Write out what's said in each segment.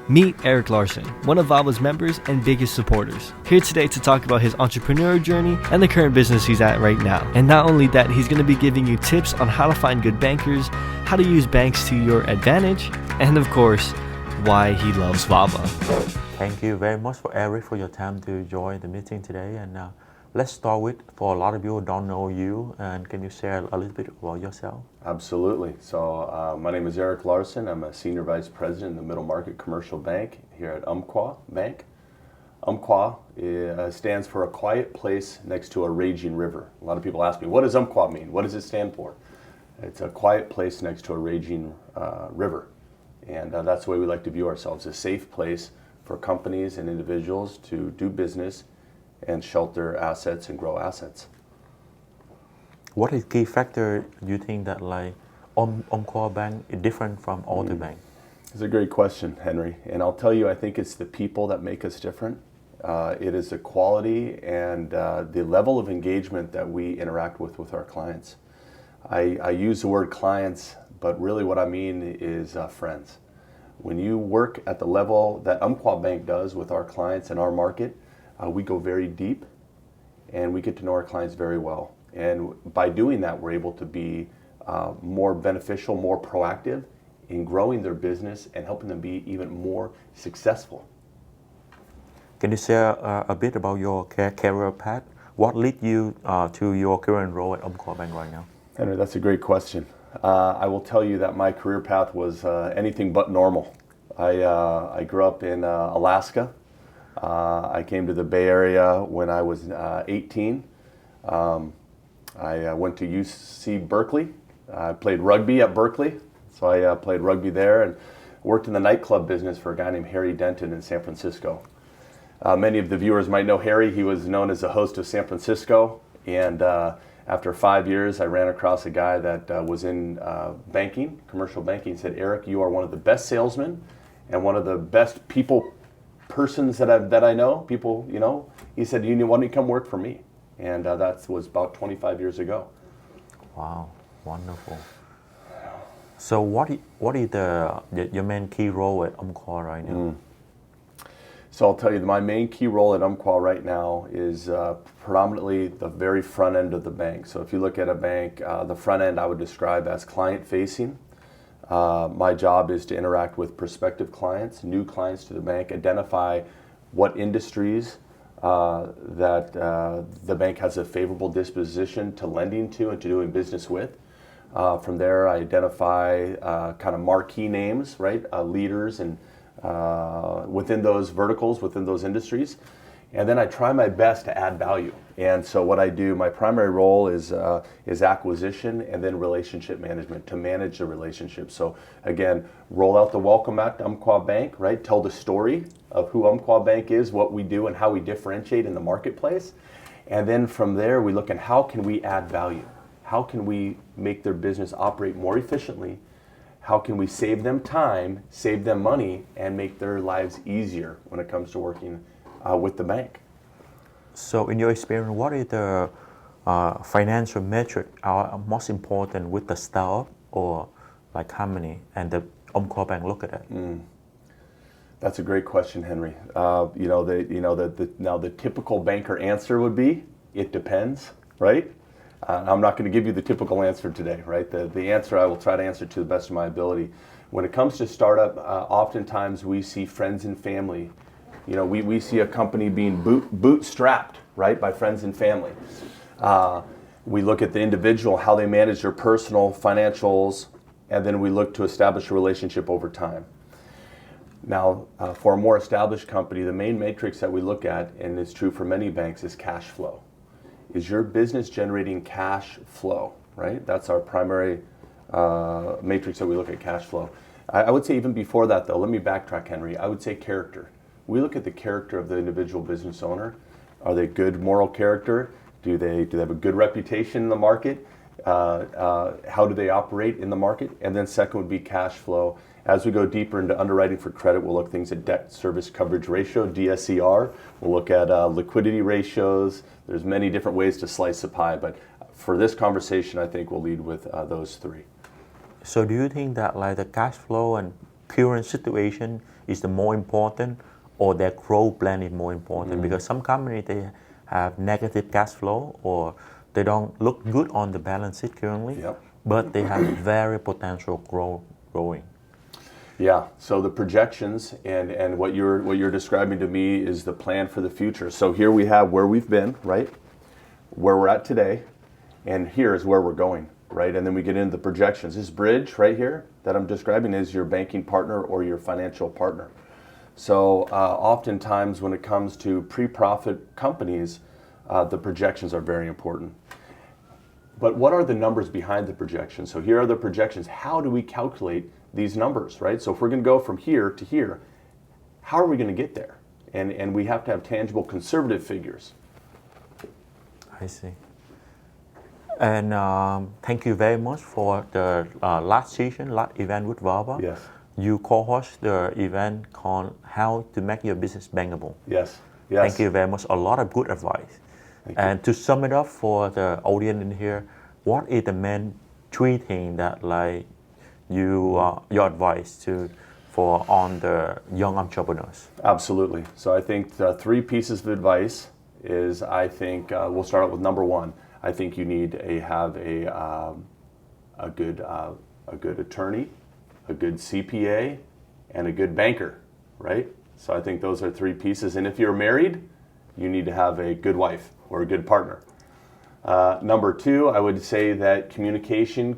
Meet Erik Larsen, one of VABA's members and biggest supporters. Here today to talk about his entrepreneurial journey and the current business he's at right now. And not only that, he's going to be giving you tips on how to find good bankers, how to use banks to your advantage, and of course, why he loves VABA. Thank you very much for Eric for your time to join the meeting today. And let's start with, for a lot of people who don't know you, and can you share a little bit about yourself? Absolutely. So my name is Erik Larsen. I'm a Senior Vice President in the Middle Market Commercial Bank here at Umpqua Bank. Umpqua stands for a quiet place next to a raging river. A lot of people ask me, what does Umpqua mean? What does it stand for? It's a quiet place next to a raging river. And that's the way we like to view ourselves, a safe place for companies and individuals to do business and shelter assets and grow assets. What is key factor you think that Umpqua Bank is different from all the banks? It's a great question, Henry. And I'll tell you, I think it's the people that make us different. It is the quality and the level of engagement that we interact with our clients. I use the word clients, but really what I mean is friends. When you work at the level that Umpqua Bank does with our clients in our market, we go very deep and we get to know our clients very well. And by doing that, we're able to be more beneficial, more proactive in growing their business and helping them be even more successful. Can you share a bit about your career path? What led you to your current role at Umpqua Bank right now? Henry, that's a great question. I will tell you that my career path was anything but normal. I grew up in Alaska. I came to the Bay Area when I was 18. I went to UC Berkeley. I played rugby at Berkeley, so I played rugby there and worked in the nightclub business for a guy named Harry Denton in San Francisco. Many of the viewers might know Harry. He was known as the host of San Francisco, and after 5 years, I ran across a guy that was in banking, commercial banking. He said, "Erik, you are one of the best salesmen and one of the best persons that I know, people, you know." He said, "Why don't you come work for me?" And that was about 25 years ago. Wow, wonderful. So what is your main key role at Umpqua right now? So I'll tell you, my main key role at Umpqua right now is predominantly the very front end of the bank. So if you look at a bank, the front end I would describe as client-facing. My job is to interact with prospective clients, new clients to the bank, identify what industries that the bank has a favorable disposition to lending to and to doing business with. From there, I identify kind of marquee names, right, leaders and within those verticals, within those industries. And then I try my best to add value. And so what I do, my primary role is acquisition and then relationship management, to manage the relationship. So again, roll out the welcome mat to Umpqua Bank, right? Tell the story of who Umpqua Bank is, what we do, and how we differentiate in the marketplace. And then from there, we look at how can we add value? How can we make their business operate more efficiently? How can we save them time, save them money, and make their lives easier when it comes to working with the bank? So in your experience, what is the financial metric are most important with the startup or like company and the Umpqua Bank look at it? That's a great question, Henry. Now the typical banker answer would be, it depends, right? I'm not going to give you the typical answer today, right? The answer I will try to answer to the best of my ability. When it comes to startup, oftentimes we see friends and family. You know, we see a company being bootstrapped, right, by friends and family. We look at the individual, how they manage their personal financials, and then we look to establish a relationship over time. Now, for a more established company, the main matrix that we look at, and it's true for many banks, is cash flow. Is your business generating cash flow, right? That's our primary matrix that we look at, cash flow. I would say even before that, though, let me backtrack, Henry. I would say character. We look at the character of the individual business owner. Are they good moral character? Do they have a good reputation in the market? How do they operate in the market? And then second would be cash flow. As we go deeper into underwriting for credit, we'll look things at debt service coverage ratio, DSCR. We'll look at liquidity ratios. There's many different ways to slice the pie, but for this conversation, I think we'll lead with those three. So do you think that like the cash flow and current situation is the more important, or their growth plan is more important? Because some companies they have negative cash flow, or they don't look good on the balance sheet currently, Yep. but they have very potential growing. Yeah. So the projections and what you're describing to me is the plan for the future. So here we have where we've been, right? Where we're at today, and here is where we're going, right? And then we get into the projections. This bridge right here that I'm describing is your banking partner or your financial partner. So oftentimes when it comes to pre-profit companies, the projections are very important. But what are the numbers behind the projections? So here are the projections. How do we calculate these numbers, right? So if we're going to go from here to here, how are we going to get there? And we have to have tangible, conservative figures. I see. And thank you very much for the last session, last event with VABA. Yes. You co-host the event called How to Make Your Business Bankable. Yes. Yes. Thank you very much. A lot of good advice. And to sum it up for the audience in here, what is the main three things that like your advice for on the young entrepreneurs? Absolutely. So I think the three pieces of advice is I think we'll start out with number one. I think you need to have a good attorney, a good CPA, and a good banker, right? So I think those are three pieces. And if you're married, you need to have a good wife or a good partner. Number two, I would say that communication.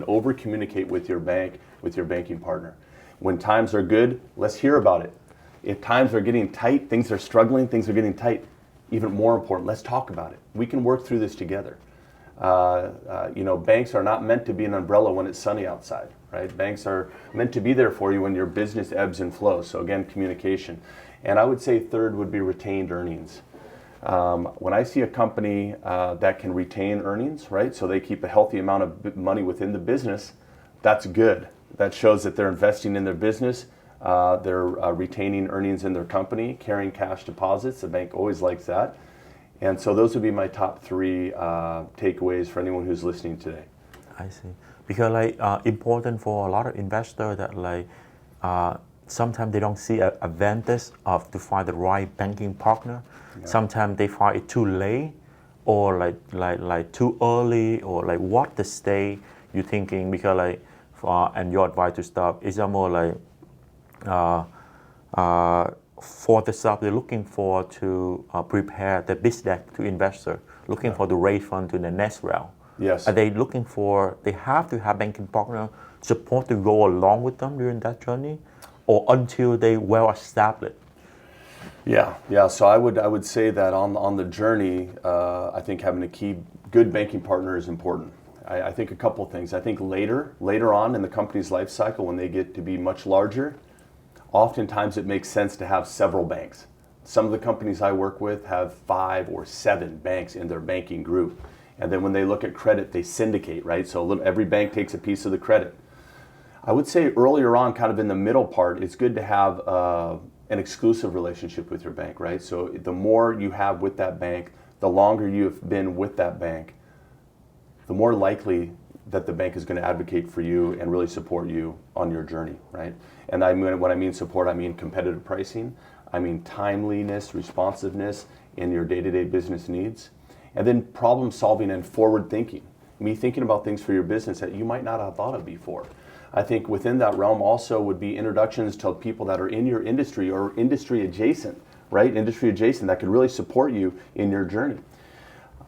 Over communicate with your bank, with your banking partner. When times are good, let's hear about it. If times are getting tight, things are struggling, things are getting tight, even more important, let's talk about it. We can work through this together. Banks are not meant to be an umbrella when it's sunny outside, right? Banks are meant to be there for you when your business ebbs and flows. So again, communication. And I would say third would be retained earnings. When I see a company that can retain earnings, right, so they keep a healthy amount of money within the business, that's good. That shows that they're investing in their business, they're retaining earnings in their company, carrying cash deposits. The bank always likes that. And so those would be my top three takeaways for anyone who's listening today. I see. Because important for a lot of investors that sometimes they don't see an advantage of to find the right banking partner. Yeah. Sometimes they find it too late, or like too early, or like what the stage you thinking. Because and your advice to stop is more like for the stuff they're looking for to prepare the pitch deck to investor, looking for the raise fund to the next round. Yes. Are they looking for? They have to have banking partner support to go along with them during that journey, or until they well established? Yeah. So I would say that on the journey, I think having a good banking partner is important. I think a couple of things. I think later on in the company's life cycle, when they get to be much larger, oftentimes it makes sense to have several banks. Some of the companies I work with have 5 or 7 banks in their banking group. And then when they look at credit, they syndicate, right? So every bank takes a piece of the credit. I would say earlier on, kind of in the middle part, it's good to have an exclusive relationship with your bank, right? So the more you have with that bank, the longer you've been with that bank, the more likely that the bank is going to advocate for you and really support you on your journey, right? And when I mean support, I mean competitive pricing, I mean timeliness, responsiveness in your day-to-day business needs, and then problem solving and forward thinking. Me thinking about things for your business that you might not have thought of before. I think within that realm also would be introductions to people that are in your industry or industry adjacent, right? Industry adjacent that could really support you in your journey.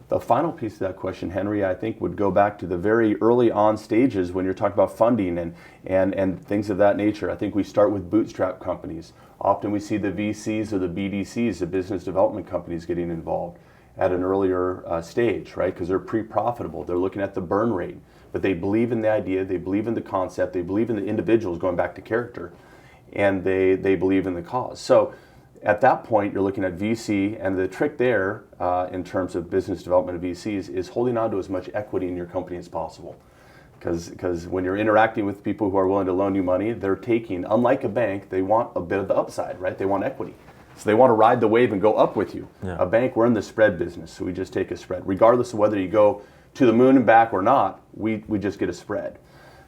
The final piece of that question, Henry, I think would go back to the very early on stages when you're talking about funding and things of that nature. I think we start with bootstrap companies. Often we see the VCs or the BDCs, the business development companies, getting involved at an earlier stage, right? Because they're pre-profitable. They're looking at the burn rate, but they believe in the idea, they believe in the concept, they believe in the individuals, going back to character, and they believe in the cause. So at that point, you're looking at VC, and the trick there in terms of business development of VCs is holding on to as much equity in your company as possible. Because when you're interacting with people who are willing to loan you money, they're taking, unlike a bank, they want a bit of the upside, right? They want equity. So they want to ride the wave and go up with you. Yeah. A bank, we're in the spread business, so we just take a spread. Regardless of whether you go to the moon and back or not, we just get a spread.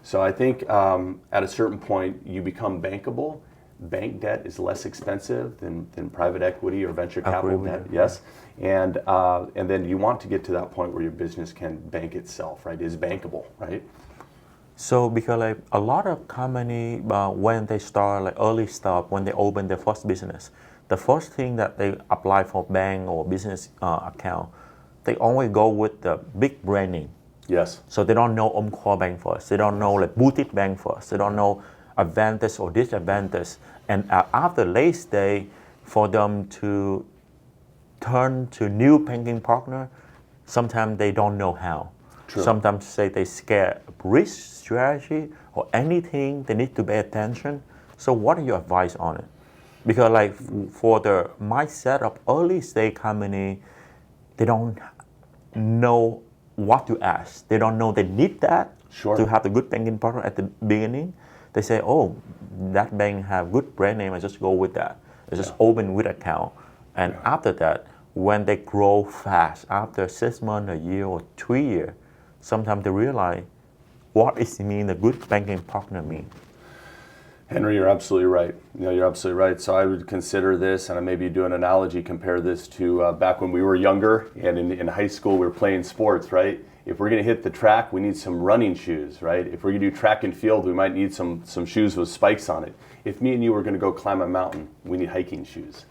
So I think at a certain point you become bankable. Bank debt is less expensive than private equity or venture capital debt. Yes, and then you want to get to that point where your business can bank itself, right? Is bankable, right? So because like a lot of company when they start like early start when they open their first business, the first thing that they apply for bank or business account, they always go with the big brand name. Yes. So they don't know Umpqua Bank first. They don't know like Boutique Bank first. They don't know advantage or disadvantage. And after late stage, for them to turn to new banking partner, sometimes they don't know how. True. Sometimes say they scared risk strategy or anything. They need to pay attention. So what are your advice on it? Because like for the mindset of early stage company, they don't know what to ask. They don't know they need that to have a good banking partner at the beginning. They say, oh, that bank have good brand name, I just go with that. I just open with account. And after that, when they grow fast, after 6 months, a year, or 3 years, sometimes they realize what is mean a good banking partner mean. Henry, you're absolutely right. You're absolutely right. So I would consider this, and I maybe do an analogy, compare this to back when we were younger and in high school we were playing sports, right? If we're going to hit the track, we need some running shoes, right? If we're going to do track and field, we might need some shoes with spikes on it. If me and you were going to go climb a mountain, we need hiking shoes.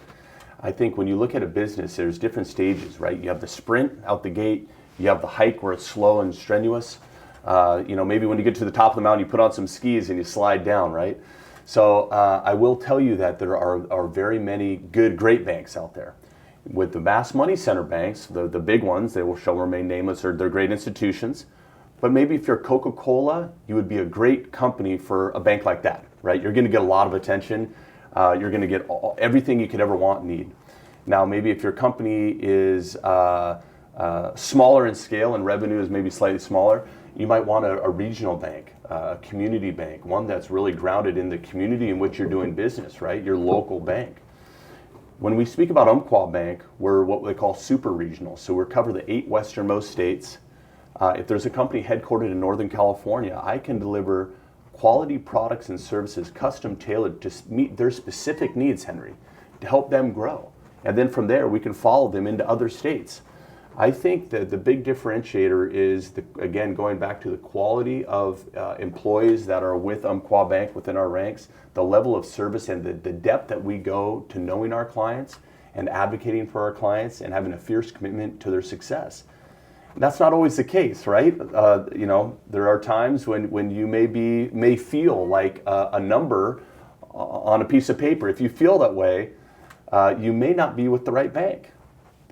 I think when you look at a business, there's different stages, right? You have the sprint out the gate, you have the hike where it's slow and strenuous. Maybe when you get to the top of the mountain, you put on some skis and you slide down, right? So I will tell you that there are very many great banks out there. With the mass money center banks, the big ones, they will remain nameless, they're great institutions. But maybe if you're Coca-Cola, you would be a great company for a bank like that, right? You're going to get a lot of attention. You're going to get everything you could ever want and need. Now, maybe if your company is smaller in scale and revenue is maybe slightly smaller, you might want a regional bank, a community bank, one that's really grounded in the community in which you're doing business, right? Your local bank. When we speak about Umpqua Bank, we're what they call super regional. So we cover the 8 westernmost states. If there's a company headquartered in Northern California, I can deliver quality products and services custom tailored to meet their specific needs, Henry, to help them grow. And then from there, we can follow them into other states. I think that the big differentiator is, again, going back to the quality of employees that are with Umpqua Bank within our ranks, the level of service and the depth that we go to knowing our clients and advocating for our clients and having a fierce commitment to their success. That's not always the case, right? There are times when you may feel like a number on a piece of paper. If you feel that way, you may not be with the right bank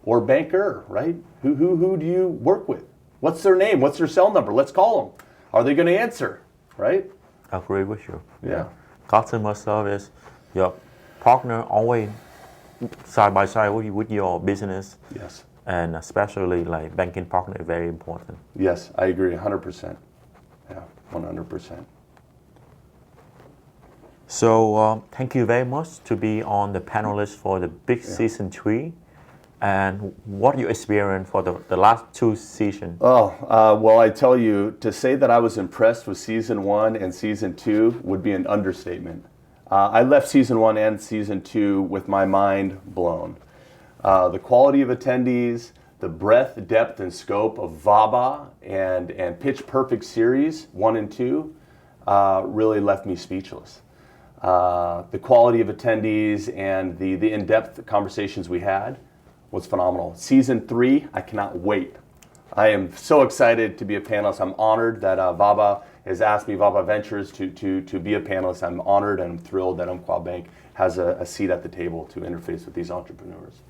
or banker, right? Who do you work with? What's their name? What's their cell number? Let's call them. Are they going to answer, right? I agree with you. Yeah. Customer service, your partner always side by side with your business. Yes. And especially like banking partner is very important. Yes, I agree 100%. Yeah, 100%. So thank you very much to be on the panelist for the big season 3. And what you experienced for the last 2 seasons? Well, I tell you, to say that I was impressed with season 1 and season 2 would be an understatement. I left season 1 and season 2 with my mind blown. The quality of attendees, the breadth, depth, and scope of VABA and Pitch Perfect series 1 and 2 really left me speechless. The quality of attendees and the in-depth conversations we had was phenomenal. Season 3, I cannot wait. I am so excited to be a panelist. I'm honored that VABA has asked me, VABA Ventures, to be a panelist. I'm honored and I'm thrilled that Umpqua Bank has a seat at the table to interface with these entrepreneurs.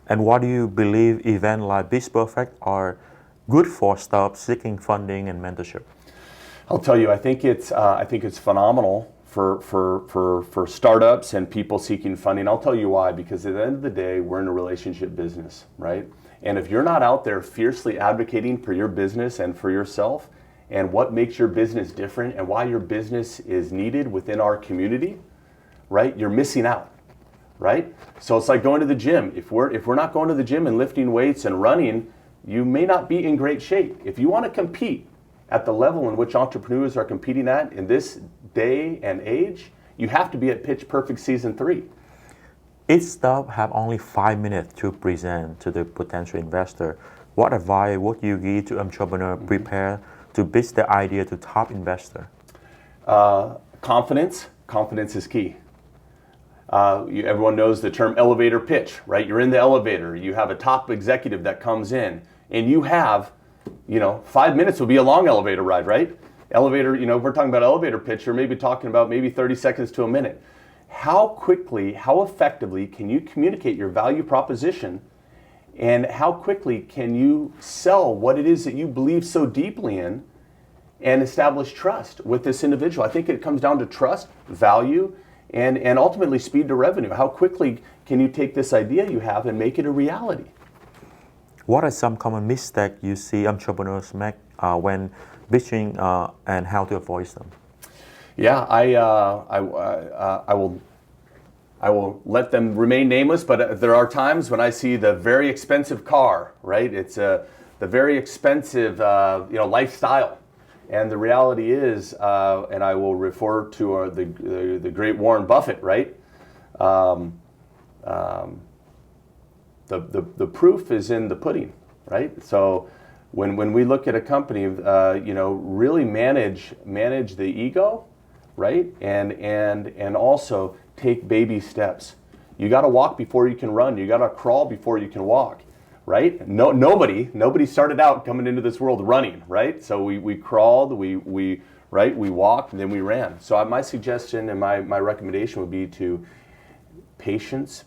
And what do you believe events like Pitch Perfect are good for startups seeking funding and mentorship? I'll tell you, I think it's phenomenal for startups and people seeking funding. I'll tell you why, because at the end of the day, we're in a relationship business, right? And if you're not out there fiercely advocating for your business and for yourself and what makes your business different and why your business is needed within our community, right? You're missing out, right? So it's like going to the gym. If we're not going to the gym and lifting weights and running, you may not be in great shape. If you want to compete, at the level in which entrepreneurs are competing at in this day and age, you have to be at Pitch Perfect Season 3. Each stop have only 5 minutes to present to the potential investor. What advice would you give to entrepreneur prepare to pitch the idea to top investor? Confidence. Confidence is key. Everyone knows the term elevator pitch, right? You're in the elevator, you have a top executive that comes in, and you have, 5 minutes would be a long elevator ride, right? Elevator, if we're talking about elevator pitch, you're maybe talking about maybe 30 seconds to a minute. How quickly, how effectively can you communicate your value proposition, and how quickly can you sell what it is that you believe so deeply in and establish trust with this individual? I think it comes down to trust, value, and ultimately speed to revenue. How quickly can you take this idea you have and make it a reality? What are some common mistakes you see entrepreneurs make when pitching and how to avoid them? Yeah, I will let them remain nameless, but there are times when I see the very expensive car, right? It's the very expensive lifestyle. And the reality is, and I will refer to the great Warren Buffett, right? The proof is in the pudding, right? So when we look at a company, really manage the ego, right? And also take baby steps. You got to walk before you can run. You got to crawl before you can walk. Right? Nobody started out coming into this world running, right? So we crawled, we walked, and then we ran. So my suggestion and my recommendation would be to patience,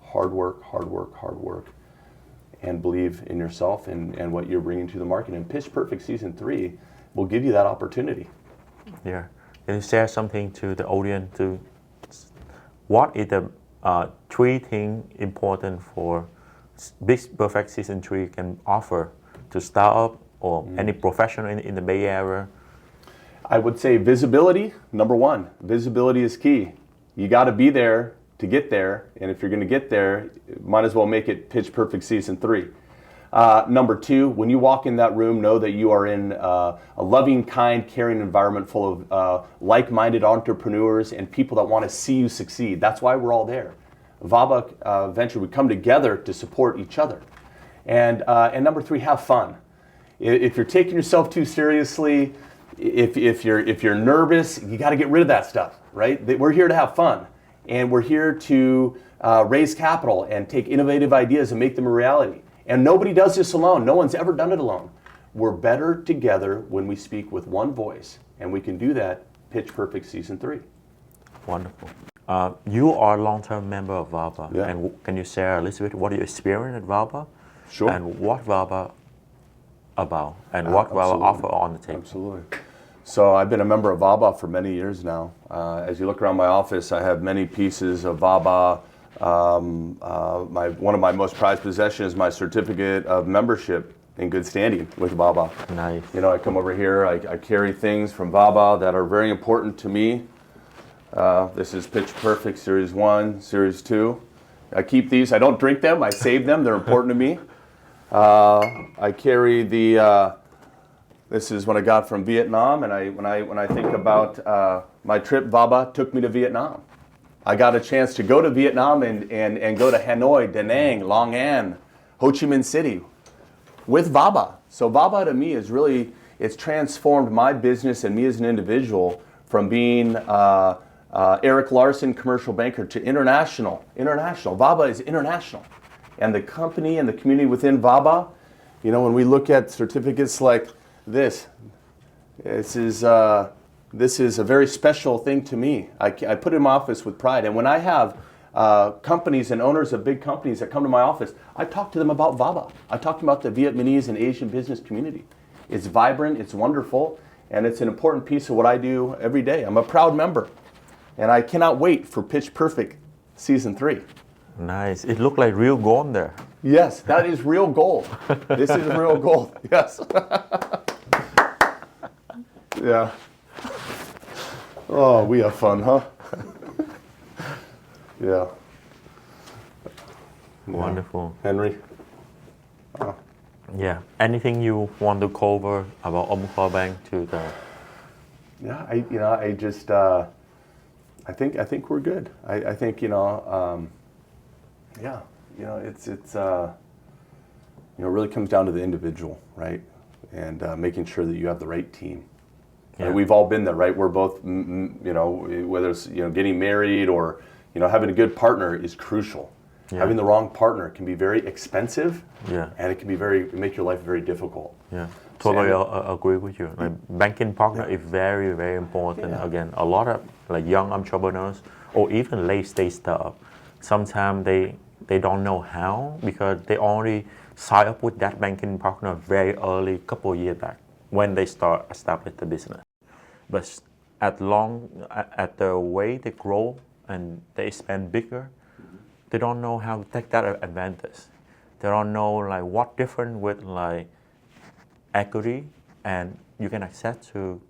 hard work, and believe in yourself and what you're bringing to the market. And Pitch Perfect Season 3 will give you that opportunity. Yeah. Can you share something to the audience? What is the 3 things important for Pitch Perfect Season 3 can offer to startup or any professional in the Bay Area? I would say visibility, number 1. Visibility is key. You got to be there to get there, and if you're going to get there, might as well make it Pitch Perfect Season 3. Number 2, when you walk in that room, know that you are in a loving, kind, caring environment full of like-minded entrepreneurs and people that want to see you succeed. That's why we're all there. VABA Venture, we come together to support each other. And number 3, have fun. If you're taking yourself too seriously, if you're nervous, you got to get rid of that stuff, right? We're here to have fun, and we're here to raise capital and take innovative ideas and make them a reality. And nobody does this alone. No one's ever done it alone. We're better together when we speak with one voice, and we can do that Pitch Perfect Season 3. Wonderful. You are a long-term member of VABA, Yeah. and can you share a little bit what you experienced at VABA? Sure. And what VABA about, and what VABA offer on the table? Absolutely. So I've been a member of VABA for many years now. As you look around my office, I have many pieces of VABA. One of my most prized possessions is my certificate of membership in good standing with VABA. Nice. I come over here, I carry things from VABA that are very important to me. This is Pitch Perfect Series 1, Series 2. I keep these. I don't drink them. I save them. They're important to me. I carry this is what I got from Vietnam, and when I think about my trip, VABA took me to Vietnam. I got a chance to go to Vietnam and go to Hanoi, Da Nang, Long An, Ho Chi Minh City with VABA. So VABA to me is really, it's transformed my business and me as an individual from being Erik Larsen, commercial banker, to international. VABA is international. And the company and the community within VABA, when we look at certificates like this is a very special thing to me. I put it in my office with pride. And when I have companies and owners of big companies that come to my office, I talk to them about VABA. I talk to them about the Vietnamese and Asian business community. It's vibrant, it's wonderful, and it's an important piece of what I do every day. I'm a proud member. And I cannot wait for Pitch Perfect Season 3. Nice. It looked like real gold there. Yes, that is real gold. This is real gold. Yes. Yeah. Oh, we have fun, huh? Yeah. Wonderful. Henry. Yeah. Anything you want to cover about Umpqua Bank to the? Yeah, I just, I think we're good. I think, yeah, it's, it really comes down to the individual, right? And making sure that you have the right team. Yeah. Right? We've all been there, right? We're both, whether it's, getting married or, having a good partner is crucial. Yeah. Having the wrong partner can be very expensive. Yeah. And it can be make your life very difficult. Yeah, totally agree with you. Like banking partner is very, very important. Yeah. Again, a lot of like young entrepreneurs or even late stage startup, sometimes they don't know how because they only sign up with that banking partner very early, couple of years back when they start establish the business. But at the way they grow and they spend bigger, they don't know how to take that advantage. They don't know like what different with like equity, and you can access to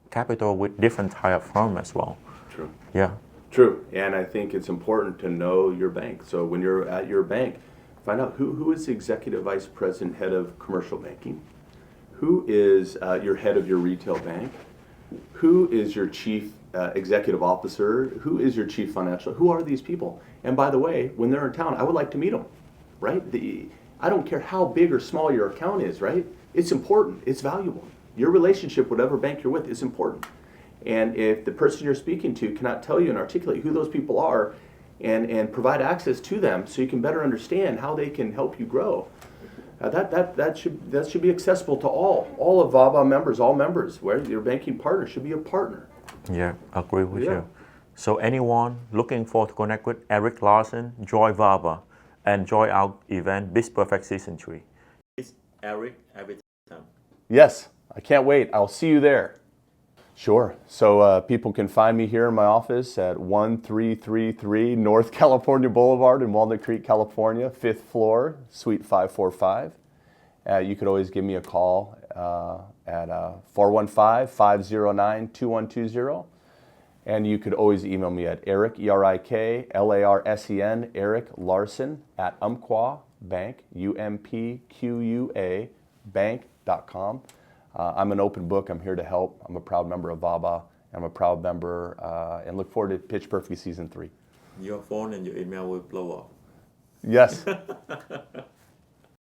capital with different type of firm as well. True. Yeah. True. And I think it's important to know your bank. So when you're at your bank, find out who is the executive vice president, head of commercial banking, who is your head of your retail bank, who is your chief executive officer, who is your chief financial, who are these people? And by the way, when they're in town, I would like to meet them. Right? I don't care how big or small your account is, right? It's important. It's valuable. Your relationship, whatever bank you're with, is important. And if the person you're speaking to cannot tell you and articulate who those people are and provide access to them so you can better understand how they can help you grow, that should be accessible to all of VABA members, all members, where your banking partner should be a partner. Yeah, agree with you. So anyone looking for to connect with Erik Larsen, Joing VABA, and join our event, Biz Perfect Season 3. It's Erik every time. Yes, I can't wait. I'll see you there. Sure. So people can find me here in my office at 1333 North California Boulevard in Walnut Creek, California, 5th floor, Suite 545. You could always give me a call at 415-509-2120. And you could always email me at Erik, ERIK-LARSEN, Erik Larsen at Umpqua Bank, UMPQUA bank.com. I'm an open book. I'm here to help. I'm a proud member of VABA. I'm a proud member and look forward to Pitch Perfect Season 3. Your phone and your email will blow up. Yes.